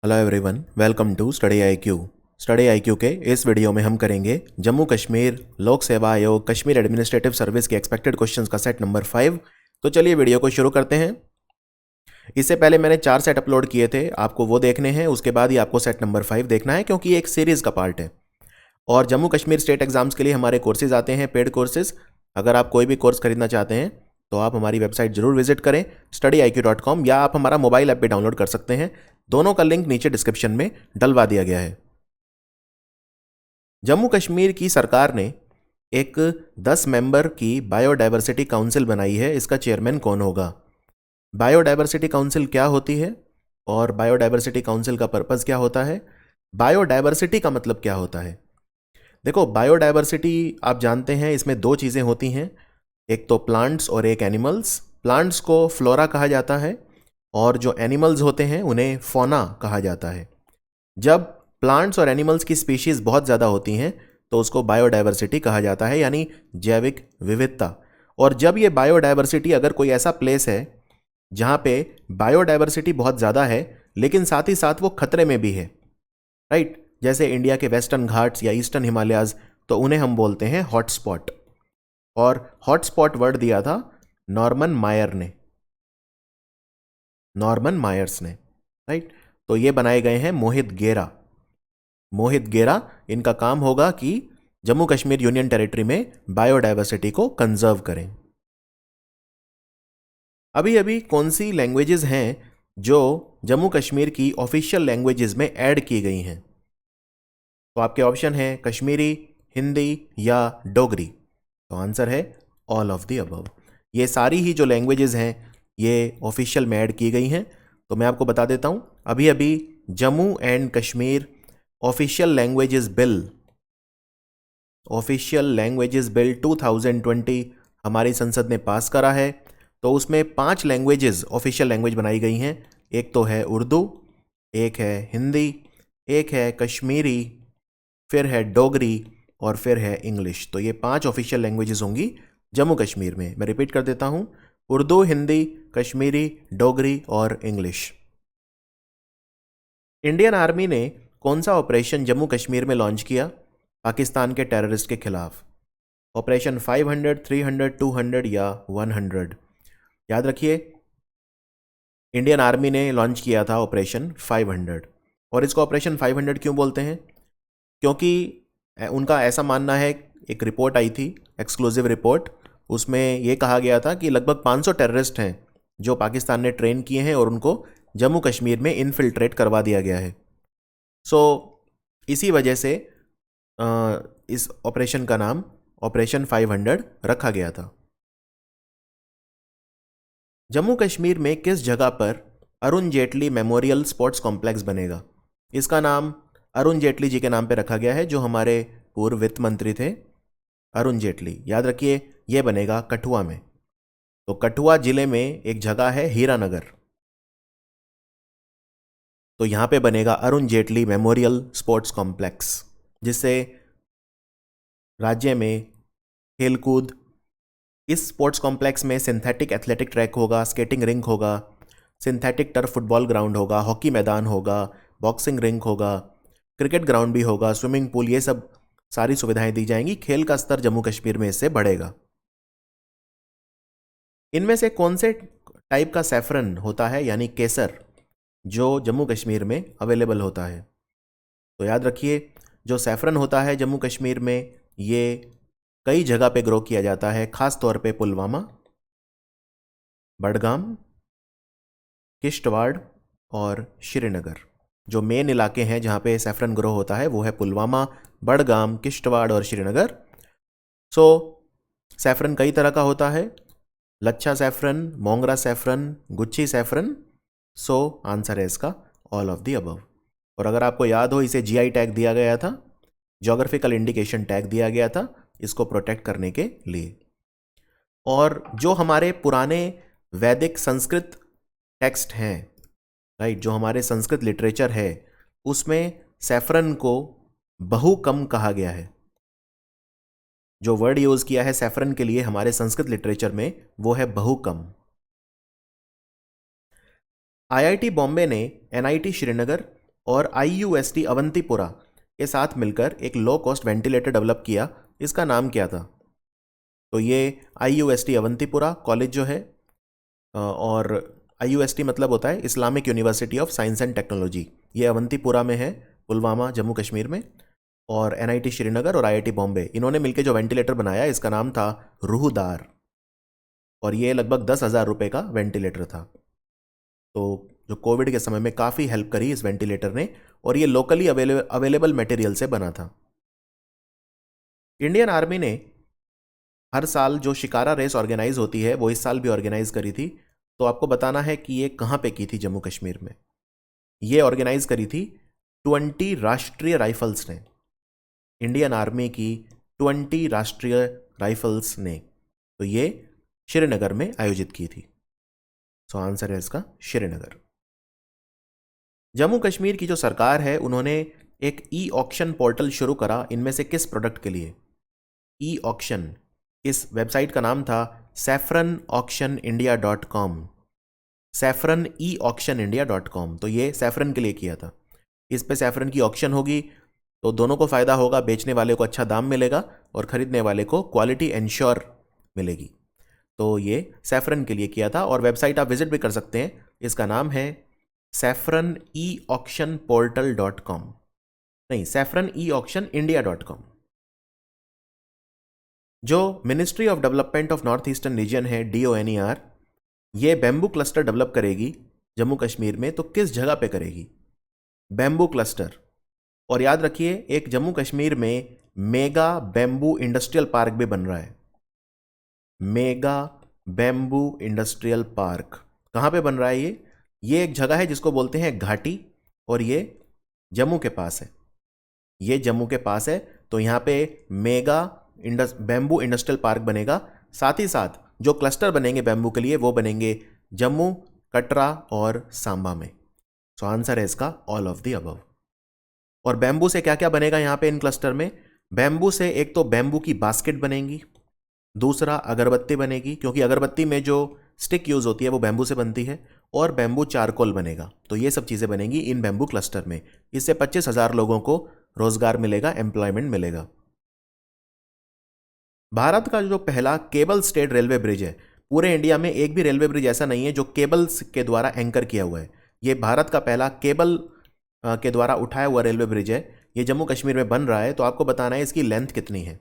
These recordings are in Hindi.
Hello everyone, welcome to Study IQ. Study IQ के इस वीडियो में हम करेंगे जम्मू कश्मीर लोक सेवा आयोग कश्मीर एडमिनिस्ट्रेटिव सर्विस के एक्सपेक्टेड क्वेश्चंस का सेट नंबर 5। तो चलिए वीडियो को शुरू करते हैं। इससे पहले मैंने 4 सेट अपलोड किए थे, आपको वो देखने हैं, उसके बाद ही आपको सेट नंबर 5 देखना है क्योंकि ये एक सीरीज़ का पार्ट है। और जम्मू कश्मीर स्टेट एग्जाम्स के लिए हमारे कोर्सेज आते हैं, पेड कोर्सेज। अगर आप कोई भी कोर्स खरीदना चाहते हैं तो आप हमारी वेबसाइट जरूर विजिट करें studyIQ.com, या आप हमारा मोबाइल ऐप भी डाउनलोड कर सकते हैं। दोनों का लिंक नीचे डिस्क्रिप्शन में डलवा दिया गया है। जम्मू कश्मीर की सरकार ने एक 10 मेंबर की बायोडायवर्सिटी काउंसिल बनाई है। इसका चेयरमैन कौन होगा? बायोडायवर्सिटी काउंसिल क्या होती है और बायोडायवर्सिटी काउंसिल का पर्पस क्या होता है? बायोडायवर्सिटी का मतलब क्या होता है? देखो, बायोडायवर्सिटी आप जानते हैं, इसमें 2 चीज़ें होती हैं, एक तो प्लांट्स और एक एनिमल्स। प्लांट्स को फ्लोरा कहा जाता है और जो एनिमल्स होते हैं उन्हें फौना कहा जाता है। जब प्लांट्स और एनिमल्स की स्पीशीज़ बहुत ज़्यादा होती हैं तो उसको बायोडायवर्सिटी कहा जाता है, यानी जैविक विविधता। और जब ये बायोडायवर्सिटी, अगर कोई ऐसा प्लेस है जहाँ पे बायोडायवर्सिटी बहुत ज़्यादा है लेकिन साथ ही साथ वो खतरे में भी है, राइट, जैसे इंडिया के वेस्टर्न घाट्स या ईस्टर्न हिमालयाज, तो उन्हें हम बोलते हैं हॉटस्पॉट। और हॉटस्पॉट वर्ड दिया था नॉर्मन मायर्स ने, राइट। तो ये बनाए गए हैं मोहित गेरा। इनका काम होगा कि जम्मू कश्मीर यूनियन टेरिटरी में बायोडायवर्सिटी को कंजर्व करें। अभी अभी कौन सी लैंग्वेजेस हैं जो जम्मू कश्मीर की ऑफिशियल लैंग्वेजेस में ऐड की गई हैं? तो आपके ऑप्शन हैं कश्मीरी, हिंदी या डोगरी। तो आंसर है ऑल ऑफ द अबव। ये सारी ही जो लैंग्वेजेस हैं ये ऑफिशियल में ऐड की गई हैं। तो मैं आपको बता देता हूँ, अभी अभी Jammu and Kashmir official languages bill 2020 हमारी संसद ने पास करा है। तो उसमें 5 लैंग्वेजेस ऑफिशियल लैंग्वेज बनाई गई हैं। एक तो है उर्दू, एक है हिंदी, एक है कश्मीरी, फिर है डोगरी और फिर है इंग्लिश। तो ये 5 ऑफिशियल लैंग्वेजेस होंगी जम्मू कश्मीर में। मैं रिपीट कर देता हूँ, उर्दू, हिंदी, कश्मीरी, डोगरी और इंग्लिश। इंडियन आर्मी ने कौन सा ऑपरेशन जम्मू कश्मीर में लॉन्च किया पाकिस्तान के टेररिस्ट के खिलाफ? ऑपरेशन 500, 300, 200 या 100? याद रखिए, इंडियन आर्मी ने लॉन्च किया था ऑपरेशन 500। और इसको ऑपरेशन 500 क्यों बोलते हैं? क्योंकि उनका ऐसा मानना है, एक रिपोर्ट आई थी, एक्सक्लूसिव रिपोर्ट, उसमें यह कहा गया था कि लगभग 500 टेररिस्ट हैं जो पाकिस्तान ने ट्रेन किए हैं और उनको जम्मू कश्मीर में इनफिल्ट्रेट करवा दिया गया है। सो इसी वजह से इस ऑपरेशन का नाम ऑपरेशन 500 रखा गया था। जम्मू कश्मीर में किस जगह पर Arun Jaitley memorial sports complex बनेगा? इसका नाम अरुण जेटली जी के नाम पे रखा गया है, जो हमारे पूर्व वित्त मंत्री थे, अरुण जेटली। याद रखिए, यह बनेगा कठुआ में। तो कठुआ जिले में एक जगह है हीरानगर, तो यहां पे बनेगा Arun Jaitley memorial sports complex, जिससे राज्य में खेलकूद, इस स्पोर्ट्स कॉम्प्लेक्स में सिंथेटिक एथलेटिक ट्रैक होगा, स्केटिंग रिंक होगा, सिंथेटिक टर्फ फुटबॉल ग्राउंड होगा, हॉकी मैदान होगा, बॉक्सिंग रिंक होगा, क्रिकेट ग्राउंड भी होगा, स्विमिंग पूल, ये सब सारी सुविधाएं दी जाएंगी। खेल का स्तर जम्मू कश्मीर में इससे बढ़ेगा। इनमें से कौन से टाइप का सैफरन होता है, यानी केसर, जो जम्मू कश्मीर में अवेलेबल होता है? तो याद रखिए, जो सैफरन होता है जम्मू कश्मीर में, ये कई जगह पे ग्रो किया जाता है, खास तौर पे पुलवामा, बडगाम, किश्तवाड़ और श्रीनगर। जो मेन इलाके हैं जहाँ पे सैफरन ग्रो होता है वो है पुलवामा, बडगाम, किश्तवाड़ और श्रीनगर। सो सैफरन कई तरह का होता है, लच्छा सैफरन, मोंगरा सैफरन, गुच्छी सैफरन। सो आंसर है इसका ऑल ऑफ द अबव। और अगर आपको याद हो, इसे जीआई टैग दिया गया था, ज्योग्राफिकल इंडिकेशन टैग दिया गया था इसको प्रोटेक्ट करने के लिए। और जो हमारे पुराने वैदिक संस्कृत टेक्स्ट हैं, राइट, जो हमारे संस्कृत लिटरेचर है, उसमें सैफरन को बहुकम कहा गया है। जो वर्ड यूज किया है सैफरन के लिए हमारे संस्कृत लिटरेचर में वो है बहुकम। आईआईटी बॉम्बे ने एनआईटी श्रीनगर और IUST अवंतीपुरा के साथ मिलकर एक लो कॉस्ट वेंटिलेटर डेवलप किया। इसका नाम क्या था? तो ये IUST अवंतीपुरा कॉलेज जो है, और IUST मतलब होता है Islamic university of science and technology, ये अवंतीपुरा में है, पुलवामा जम्मू कश्मीर में। और NIT श्रीनगर और IIT बॉम्बे, इन्होंने मिलकर जो वेंटिलेटर बनाया इसका नाम था रूहदार, और ये लगभग 10,000 रुपये का वेंटिलेटर था। तो जो कोविड के समय में काफ़ी हेल्प करी इस वेंटिलेटर ने, और ये लोकली अवेलेबल मटेरियल से बना था। इंडियन आर्मी ने हर साल जो शिकारा रेस ऑर्गेनाइज होती है वो इस साल भी ऑर्गेनाइज करी थी। तो आपको बताना है कि ये कहाँ पे की थी जम्मू कश्मीर में। ये ऑर्गेनाइज करी थी 20 राष्ट्रीय राइफल्स ने, इंडियन आर्मी की 20 राष्ट्रीय राइफल्स ने। तो ये श्रीनगर में आयोजित की थी। सो आंसर है इसका श्रीनगर। जम्मू कश्मीर की जो सरकार है उन्होंने एक E-ऑक्शन पोर्टल शुरू करा, इनमें से किस प्रोडक्ट के लिए? E-ऑक्शन, इस वेबसाइट का नाम था saffronauctionindia.com, saffroneauctionindia.com। तो ये सैफरन के लिए किया था। इस पे सैफरन की ऑक्शन होगी तो दोनों को फ़ायदा होगा, बेचने वाले को अच्छा दाम मिलेगा और ख़रीदने वाले को क्वालिटी इंश्योर मिलेगी। तो ये सैफरन के लिए किया था, और वेबसाइट आप विजिट भी कर सकते हैं, इसका नाम है saffroneauctionportal.com, नहीं saffroneauctionindia.com। जो ministry of development of north eastern region है DONER, ये बैम्बू क्लस्टर डेवलप करेगी जम्मू कश्मीर में। तो किस जगह पे करेगी? Bamboo cluster. और याद रखिए, एक जम्मू कश्मीर में मेगा बैम्बू इंडस्ट्रियल पार्क भी बन रहा है। मेगा बैम्बू इंडस्ट्रियल पार्क कहाँ पे बन रहा है? ये एक जगह है जिसको बोलते हैं घाटी, और ये जम्मू के पास है। ये जम्मू के पास है, तो यहाँ पे मेगा बैम्बू इंडस्ट्रियल पार्क बनेगा। साथ ही साथ जो क्लस्टर बनेंगे बैम्बू के लिए वो बनेंगे जम्मू, कटरा और सांबा में। सो आंसर है इसका ऑल ऑफ द अबव। और बैम्बू से क्या क्या बनेगा यहाँ पे इन क्लस्टर में? बैम्बू से एक तो बैम्बू की बास्केट बनेगी, दूसरा अगरबत्ती बनेगी, क्योंकि अगरबत्ती में जो स्टिक यूज होती है वो बैम्बू से बनती है, और बैम्बू चारकोल बनेगा। तो ये सब चीज़ें बनेंगी इन बैम्बू क्लस्टर में। इससे 25,000 लोगों को रोजगार मिलेगा, एम्प्लॉयमेंट मिलेगा। भारत का जो पहला केबल स्टेड रेलवे ब्रिज है, पूरे इंडिया में एक भी रेलवे ब्रिज ऐसा नहीं है जो केबल्स के द्वारा एंकर किया हुआ है। ये भारत का पहला केबल के द्वारा उठाया हुआ रेलवे ब्रिज है। ये जम्मू कश्मीर में बन रहा है। तो आपको बताना है इसकी लेंथ कितनी है।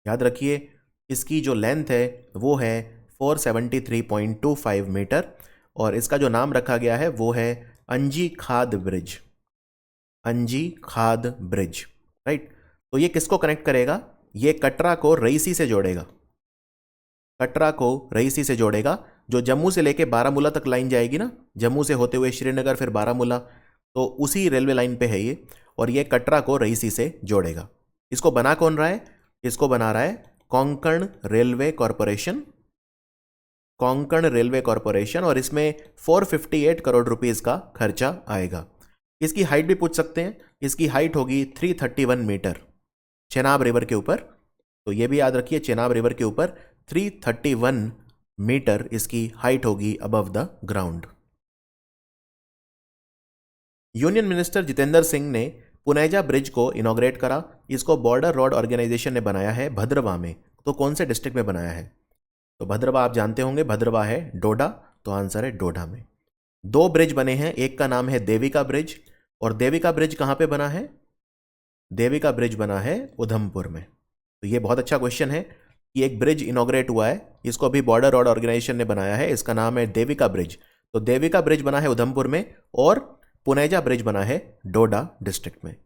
याद रखिए, इसकी जो लेंथ है वो है 473.25 मीटर, और इसका जो नाम रखा गया है वो है अंजी खाद ब्रिज। अंजी खाद ब्रिज, राइट। तो ये किसको कनेक्ट करेगा? ये कटरा को रईसी से जोड़ेगा। कटरा को रईसी से जोड़ेगा। जो जम्मू से लेके बारामूला तक लाइन जाएगी ना, जम्मू से होते हुए श्रीनगर फिर बारामूला, तो उसी रेलवे लाइन पे है ये, और ये कटरा को रईसी से जोड़ेगा। इसको बना कौन रहा है? इसको बना रहा है Konkan railway corporation. Konkan railway corporation, और इसमें 458 करोड़ रुपीस का खर्चा आएगा। इसकी हाइट भी पूछ सकते हैं। इसकी हाइट होगी 331 मीटर चेनाब रिवर के ऊपर। तो ये भी याद रखिए, चेनाब रिवर के ऊपर 331 मीटर इसकी हाइट होगी above the ground. Union minister Jitendra Singh ने पुनेजा ब्रिज को इनॉग्रेट करा। इसको बॉर्डर रोड ऑर्गेनाइजेशन ने बनाया है भद्रवा में। तो कौन से डिस्ट्रिक्ट में बनाया है? तो भद्रवा आप जानते होंगे, भद्रवा है डोडा। तो आंसर है डोडा में। 2 ब्रिज बने हैं, एक का नाम है देविका ब्रिज, और देविका ब्रिज कहां पे बना है? देविका ब्रिज बना है उधमपुर में। तो ये बहुत अच्छा क्वेश्चन है कि एक ब्रिज इनॉग्रेट हुआ है, इसको भी बॉर्डर रोड ऑर्गेनाइजेशन ने बनाया है, इसका नाम है देविका ब्रिज। तो देविका ब्रिज बना है उधमपुर में, और पुनेजा ब्रिज बना है डोडा डिस्ट्रिक्ट में।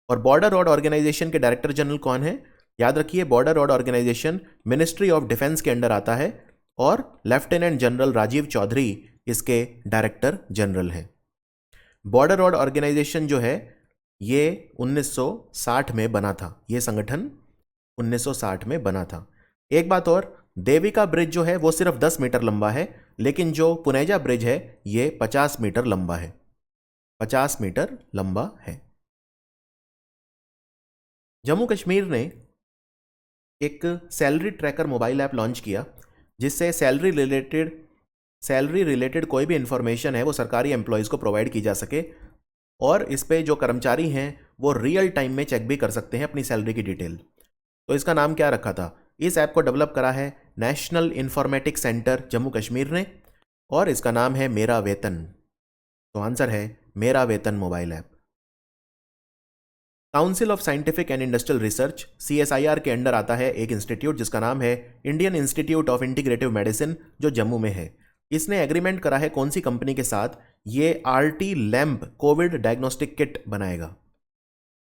और बॉर्डर रोड ऑर्गेनाइजेशन के डायरेक्टर जनरल कौन है? याद रखिए, border road organisation ministry of defence के अंडर आता है, और लेफ्टिनेंट जनरल राजीव चौधरी इसके डायरेक्टर जनरल हैं। बॉर्डर रोड ऑर्गेनाइजेशन जो है ये 1960 में बना था। ये संगठन 1960 में बना था। एक बात और, देविका ब्रिज जो है वो सिर्फ 10 मीटर लंबा है, लेकिन जो पुनेजा ब्रिज है ये 50 मीटर लंबा है। 50 मीटर लंबा है। जम्मू कश्मीर ने एक salary tracker mobile app launch किया, जिससे सैलरी रिलेटेड कोई भी इंफॉर्मेशन है वो सरकारी एम्प्लॉयज़ को प्रोवाइड की जा सके। और इस पे जो कर्मचारी हैं वो रियल टाइम में चेक भी कर सकते हैं अपनी सैलरी की डिटेल। तो इसका नाम क्या रखा था? इस ऐप को डेवलप करा है national informatics centre Jammu Kashmir ने, और इसका नाम है मेरा वेतन। तो आंसर है मेरा वेतन mobile app. Council of scientific and industrial research CSIR के अंडर आता है एक इंस्टीट्यूट जिसका नाम है Indian institute of integrative medicine, जो जम्मू में है। इसने एग्रीमेंट करा है कौन सी कंपनी के साथ? ये RT lamp Covid diagnostic kit बनाएगा।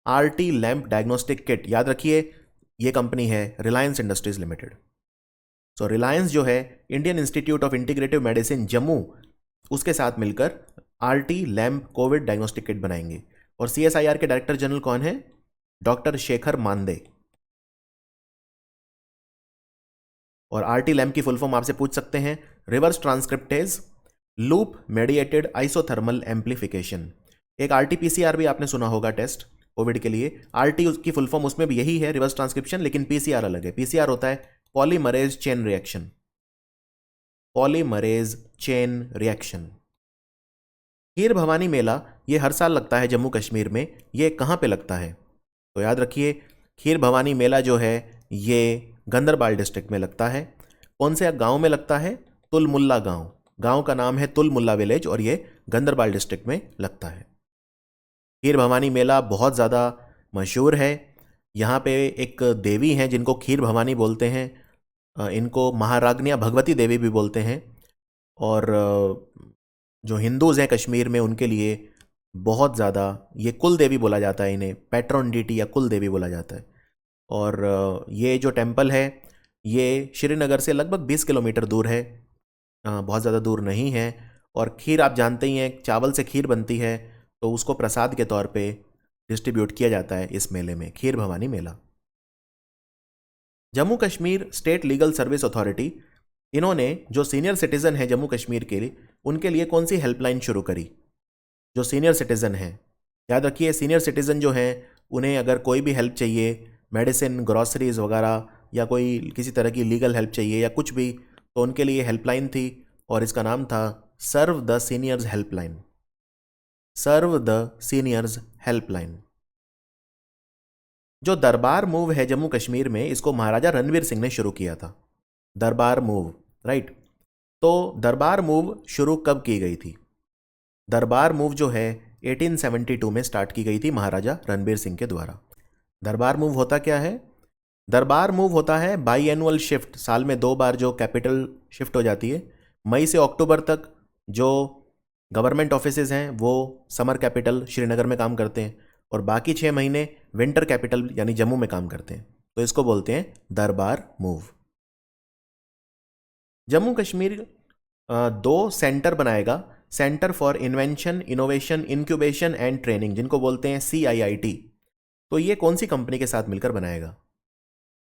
RT लैम्प डायग्नोस्टिक किट, याद रखिए ये कंपनी है रिलायंस इंडस्ट्रीज लिमिटेड। सो रिलायंस जो है Indian institute of integrative medicine Jammu, उसके साथ मिलकर RT lamp Covid diagnostic kit बनाएंगे। और CSIR के डायरेक्टर जनरल कौन है? डॉक्टर शेखर मांदे। और RT लैम्प की फुल फॉर्म आपसे पूछ सकते हैं, reverse transcriptase loop mediated isothermal amplification. एक RT-PCR भी आपने सुना होगा टेस्ट कोविड के लिए। RT की फुल फॉर्म उसमें भी यही है, रिवर्स ट्रांसक्रिप्शन, लेकिन PCR अलग है। PCR होता है polymerase chain reaction, polymerase chain reaction. Kheer Bhawani Mela ये हर साल लगता है जम्मू कश्मीर में। ये कहाँ पे लगता है? तो याद रखिए खीर भवानी मेला जो है ये गंदरबाल डिस्ट्रिक्ट में लगता है। कौन से गांव में लगता है? तुलमुल्ला गांव। गांव का नाम है तुलमुल्ला विलेज और ये गंदरबाल डिस्ट्रिक्ट में लगता है। खीर भवानी मेला बहुत ज़्यादा मशहूर है। यहाँ पे एक देवी हैं जिनको खीर भवानी बोलते हैं, इनको महाराज्ञा भगवती देवी भी बोलते हैं। और जो हिंदूज़ हैं कश्मीर में उनके लिए बहुत ज़्यादा ये कुल देवी बोला जाता है, इन्हें पैट्रॉन डीटी या कुल देवी बोला जाता है। और ये जो टेम्पल है ये श्रीनगर से लगभग 20 किलोमीटर दूर है, बहुत ज़्यादा दूर नहीं है। और खीर आप जानते ही हैं, चावल से खीर बनती है तो उसको प्रसाद के तौर पे डिस्ट्रीब्यूट किया जाता है इस मेले में, Kheer Bhawani Mela. Jammu Kashmir state legal service authority, इन्होंने जो सीनियर सिटीज़न है जम्मू कश्मीर के लिए, उनके लिए कौन सी हेल्पलाइन शुरू करी? जो सीनियर सिटीज़न हैं, याद रखिए सीनियर सिटीज़न जो हैं उन्हें अगर कोई भी हेल्प चाहिए, मेडिसिन, ग्रॉसरीज वगैरह, या कोई किसी तरह की लीगल हेल्प चाहिए या कुछ भी, तो उनके लिए हेल्पलाइन थी और इसका नाम था serve the seniors helpline. Serve the seniors helpline. जो दरबार मूव है जम्मू कश्मीर में, इसको महाराजा रणवीर सिंह ने शुरू किया था। दरबार मूव, राइट। तो दरबार मूव शुरू कब की गई थी? दरबार मूव जो है 1872 में स्टार्ट की गई थी महाराजा रणबीर सिंह के द्वारा। दरबार मूव होता क्या है? दरबार मूव होता है बाई एनुअल शिफ्ट, साल में 2 बार जो कैपिटल शिफ्ट हो जाती है। मई से अक्टूबर तक जो गवर्नमेंट ऑफिसेज हैं वो समर कैपिटल श्रीनगर में काम करते हैं और बाकी 6 महीने विंटर कैपिटल यानी जम्मू में काम करते हैं। तो इसको बोलते हैं दरबार मूव। जम्मू कश्मीर 2 सेंटर बनाएगा, centre for invention, innovation, incubation and training, जिनको बोलते हैं CIIT। तो ये कौन सी कंपनी के साथ मिलकर बनाएगा?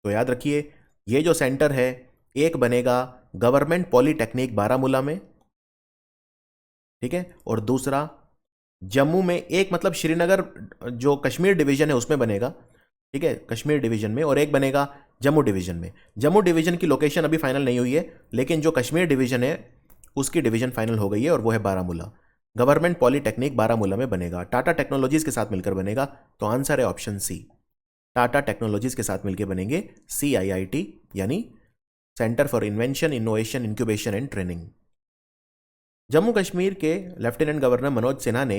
तो याद रखिए ये जो सेंटर है, एक बनेगा गवर्नमेंट पॉलीटेक्निक बारामूला में, ठीक है, और दूसरा जम्मू में, एक मतलब श्रीनगर जो कश्मीर डिवीजन है उसमें बनेगा, ठीक है, कश्मीर डिवीजन में, और एक बनेगा जम्मू डिवीजन में। जम्मू डिवीजन की लोकेशन अभी फाइनल नहीं हुई है, लेकिन जो कश्मीर डिवीजन है उसकी डिवीजन फाइनल हो गई है और वो है बारामूला। गवर्नमेंट पॉलीटेक्निक बारामूला में बनेगा, टाटा टेक्नोलॉजीज के साथ मिलकर बनेगा। तो आंसर है ऑप्शन सी, टाटा टेक्नोलॉजीज के साथ मिलकर बनेंगे CIIT यानी centre for invention, innovation, incubation and training. Jammu Kashmir के लेफ्टिनेंट गवर्नर मनोज सिन्हा ने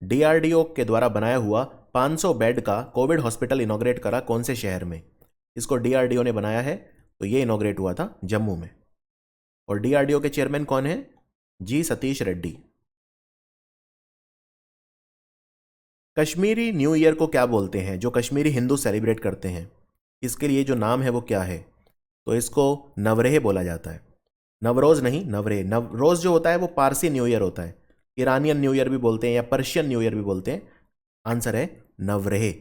DRDO के द्वारा बनाया हुआ 500 बेड का कोविड हॉस्पिटल इनॉग्रेट करा कौन से शहर में? इसको DRDO ने बनाया है, तो ये इनॉग्रेट हुआ था जम्मू में। और DRDO के चेयरमैन कौन है? G Satish Reddy. Kashmiri new year को क्या बोलते हैं, जो कश्मीरी हिंदू सेलिब्रेट करते हैं? इसके लिए जो नाम है वो क्या है? तो इसको नवरेह बोला जाता है। नवरोज नहीं, नवरेह। नवरोज जो होता है वो पारसी न्यू ईयर होता है, ईरानियन न्यू ईयर भी बोलते हैं या पर्शियन न्यू ईयर भी बोलते हैं। आंसर है नवरेह।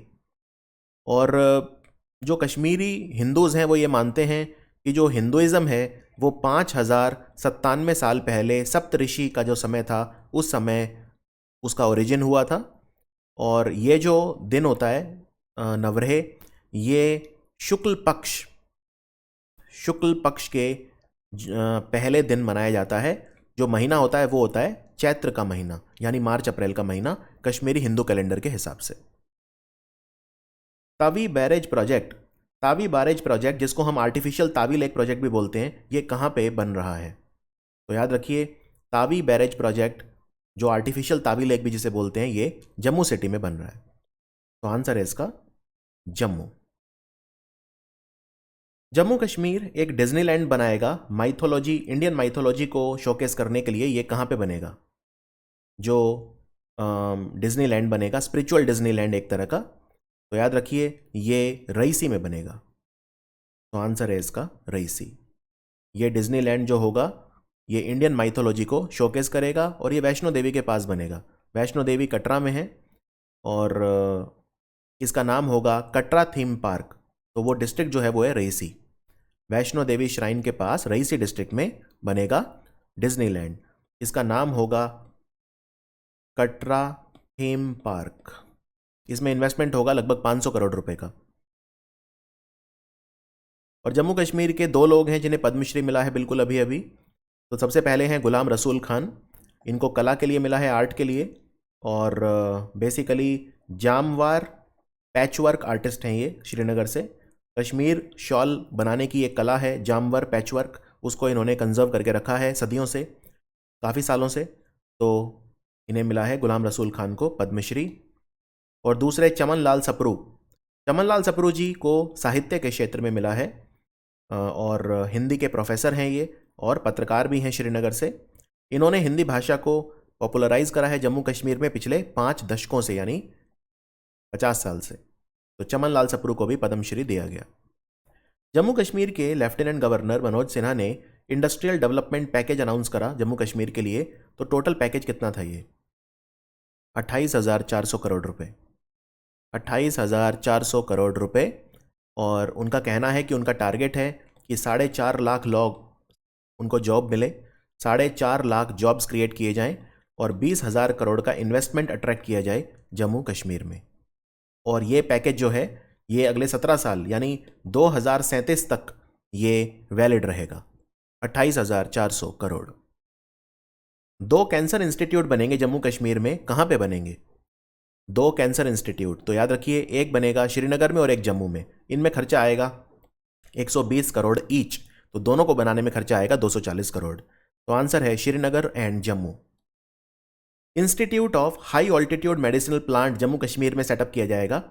और जो कश्मीरी हिंदूज़ हैं वो ये मानते हैं कि जो हिंदुइज़्म है वो 5097 साल पहले सप्तऋषि का जो समय था उस समय उसका ओरिजिन हुआ था। और ये जो दिन होता है नवरेह, ये शुक्ल पक्ष के पहले दिन मनाया जाता है। जो महीना होता है वो होता है चैत्र का महीना, यानी मार्च अप्रैल का महीना कश्मीरी हिंदू कैलेंडर के हिसाब से। तावी बैरेज प्रोजेक्ट जिसको हम आर्टिफिशियल तावी लेक प्रोजेक्ट भी बोलते हैं, ये कहाँ पे बन रहा है? तो याद रखिए, तावी बैरेज प्रोजेक्ट जो आर्टिफिशियल तावी लेक भी जिसे बोलते हैं, ये जम्मू सिटी में बन रहा है। तो आंसर है इसका जम्मू। जम्मू कश्मीर एक डिज्नीलैंड बनाएगा माइथोलॉजी, इंडियन माइथोलॉजी को शोकेस करने के लिए। ये कहाँ पे बनेगा? जो डिज्नीलैंड बनेगा, स्पिरिचुअल डिज्नीलैंड एक तरह का, तो याद रखिए ये रईसी में बनेगा। तो आंसर है इसका रईसी। ये डिज्नीलैंड जो होगा ये इंडियन माइथोलॉजी को शोकेस करेगा और ये वैष्णो देवी के पास बनेगा। वैष्णो देवी कटरा में है और इसका नाम होगा कटरा थीम पार्क। तो वो डिस्ट्रिक्ट जो है वो है रईसी। वैष्णो देवी श्राइन के पास रईसी डिस्ट्रिक्ट में बनेगा डिज्नीलैंड। इसका नाम होगा कटरा थीम पार्क। इसमें इन्वेस्टमेंट होगा लगभग 500 करोड़ रुपए का। और जम्मू कश्मीर के 2 लोग हैं जिन्हें पद्मश्री मिला है बिल्कुल अभी अभी। तो सबसे पहले हैं गुलाम रसूल खान, इनको कला के लिए मिला है, आर्ट के लिए। और बेसिकली जामवार पैचवर्क आर्टिस्ट हैं ये, श्रीनगर से। कश्मीर शॉल बनाने की एक कला है जामवार पैचवर्क, उसको इन्होंने कंजर्व करके रखा है सदियों से, काफ़ी सालों से। तो इन्हें मिला है गुलाम रसूल खान को पद्मश्री। और दूसरे चमन लाल सप्रू जी को साहित्य के क्षेत्र में मिला है और हिंदी के प्रोफेसर हैं ये और पत्रकार भी हैं श्रीनगर से। इन्होंने हिंदी भाषा को पॉपुलराइज करा है जम्मू कश्मीर में पिछले 5 दशकों से, यानी 50 साल से। तो चमन लाल सप्रू को भी पद्मश्री दिया गया। जम्मू कश्मीर के लेफ्टिनेंट गवर्नर मनोज सिन्हा ने इंडस्ट्रियल डेवलपमेंट पैकेज अनाउंस करा जम्मू कश्मीर के लिए। तो टोटल पैकेज कितना था ये? 28,400 करोड़ रुपए। 28,400 करोड़ रुपए। और उनका कहना है कि उनका टारगेट है कि 4.5 लाख लोग उनको जॉब मिले, 4.5 लाख जॉब्स क्रिएट किए जाएं और 20,000 करोड़ का इन्वेस्टमेंट अट्रैक्ट किया जाए जम्मू कश्मीर में। और ये पैकेज जो है ये अगले 17 साल यानी 2037 तक ये वैलिड रहेगा। 28,400 करोड़। 2 कैंसर इंस्टीट्यूट बनेंगे जम्मू कश्मीर में। कहाँ पे बनेंगे? 2 कैंसर इंस्टीट्यूट। तो याद रखिए, एक बनेगा श्रीनगर में और एक जम्मू में। इनमें खर्चा आएगा 120 करोड़ ईच। तो दोनों को बनाने में खर्चा आएगा 240 करोड़। तो आंसर है Srinagar and Jammu. Institute of high altitude medicinal plant Jammu Kashmir में सेटअप किया जाएगा।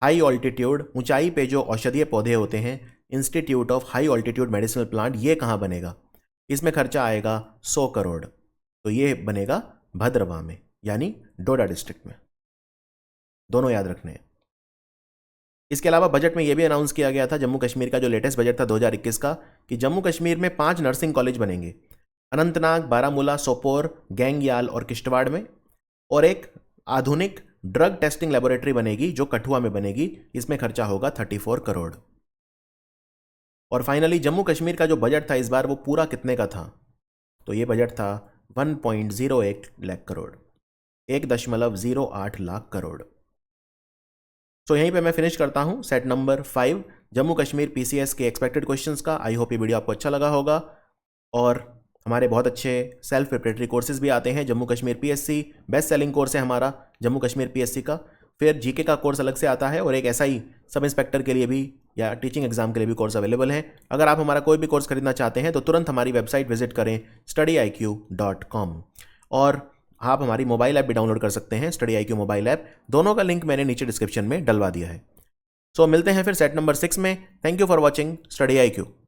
हाई ऑल्टीट्यूड, ऊंचाई पे जो औषधीय पौधे होते हैं, institute of high altitude medicinal plant, ये कहाँ बनेगा? इसमें खर्चा आएगा 100 करोड़। तो ये बनेगा भद्रवाह में, यानी डोडा डिस्ट्रिक्ट में। दोनों याद रखने हैं। इसके अलावा बजट में यह भी अनाउंस किया गया था, जम्मू कश्मीर का जो लेटेस्ट बजट था 2021 का, कि जम्मू कश्मीर में 5 नर्सिंग कॉलेज बनेंगे। अनंतनाग, बारामूला, सोपोर, गैंगयाल और किश्तवाड़ में। और एक आधुनिक ड्रग टेस्टिंग लेबोरेटरी बनेगी जो कठुआ में बनेगी। इसमें खर्चा होगा 34 करोड़। और फाइनली जम्मू कश्मीर का जो बजट था इस बार वो पूरा कितने का था? तो ये बजट था 1.08 लाख करोड़, 1.08 लाख करोड़। तो यहीं पे मैं फिनिश करता हूं set number 5 Jammu Kashmir PCS के एक्सपेक्टेड क्वेश्चंस का। आई होप ये वीडियो आपको अच्छा लगा होगा। और हमारे बहुत अच्छे सेल्फ प्रिपरेटरी कोर्सेज भी आते हैं। Jammu Kashmir PSC best selling course है हमारा जम्मू कश्मीर पीएससी का। फिर जीके का कोर्स अलग से आता है और एक एसआई सब इंस्पेक्टर के लिए भी या टीचिंग एग्जाम के लिए भी कोर्स अवेलेबल है। अगर आप हमारा कोई भी कोर्स खरीदना चाहते हैं तो तुरंत हमारी वेबसाइट विजिट करें studyIQ.com। और आप हमारी मोबाइल ऐप भी डाउनलोड कर सकते हैं, स्टडी IQ मोबाइल ऐप। दोनों का लिंक मैंने नीचे डिस्क्रिप्शन में डलवा दिया है। सो मिलते हैं फिर सेट नंबर 6 में। Thank you for watching study IQ।